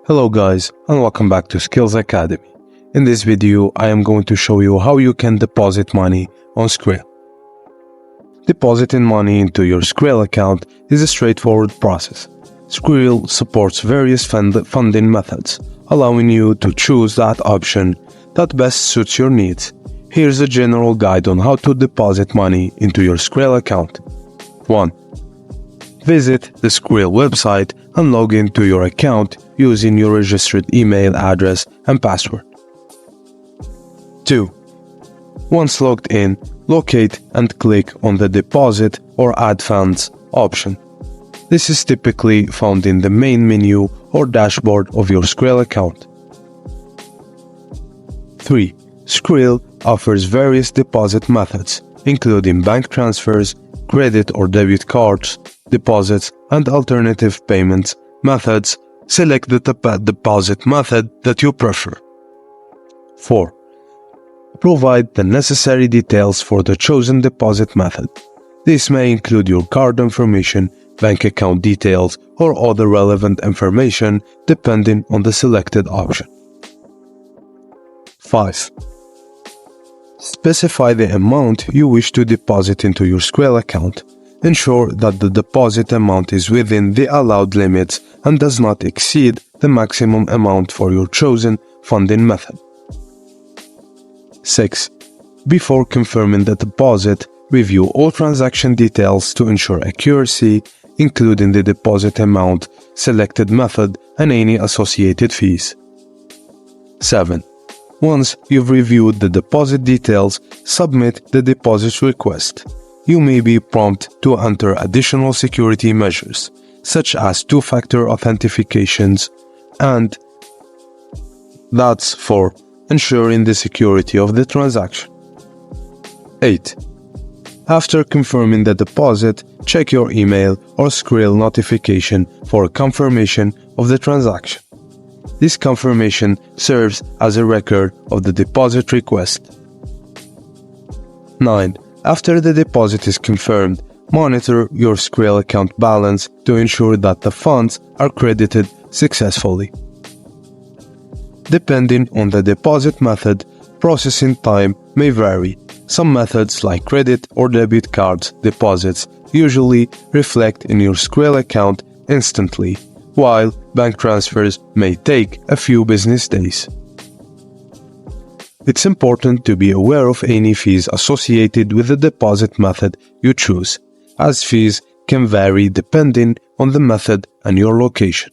Hello guys, and welcome back to Skills Academy. In this video, I am going to show you how you can deposit money on Skrill. Depositing money into your Skrill account is a straightforward process. Skrill supports various funding methods, allowing you to choose that option that best suits your needs. Here's a general guide on how to deposit money into your Skrill account. 1. Visit the Skrill website and log into your account using your registered email address and password. 2. Once logged in, locate and click on the Deposit or Add Funds option. This is typically found in the main menu or dashboard of your Skrill account. 3. Skrill offers various deposit methods, including bank transfers, credit or debit cards, deposits, and alternative payment methods. Select the deposit method that you prefer. 4. Provide the necessary details for the chosen deposit method. This may include your card information, bank account details, or other relevant information depending on the selected option. 5. Specify the amount you wish to deposit into your Skrill account. Ensure that the deposit amount is within the allowed limits and does not exceed the maximum amount for your chosen funding method. 6. Before confirming the deposit, review all transaction details to ensure accuracy, including the deposit amount, selected method, and any associated fees. 7. Once you've reviewed the deposit details, submit the deposit request. You may be prompted to enter additional security measures, such as two-factor authentications, and that's for ensuring the security of the transaction. 8. After confirming the deposit, check your email or Skrill notification for a confirmation of the transaction. This confirmation serves as a record of the deposit request. 9. After the deposit is confirmed, monitor your Skrill account balance to ensure that the funds are credited successfully. Depending on the deposit method, processing time may vary. Some methods like credit or debit cards deposits usually reflect in your Skrill account instantly, while bank transfers may take a few business days. It's important to be aware of any fees associated with the deposit method you choose, as fees can vary depending on the method and your location.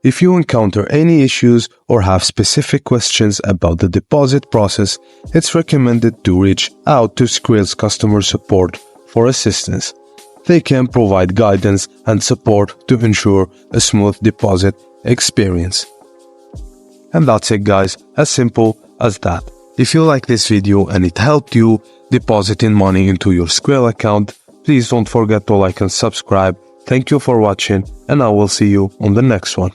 If you encounter any issues or have specific questions about the deposit process, it's recommended to reach out to Skrill's customer support for assistance. They can provide guidance and support to ensure a smooth deposit experience. And that's it guys, as simple as that. If you like this video and it helped you depositing money into your Skrill account, please don't forget to like and subscribe. Thank you for watching, and I will see you on the next one.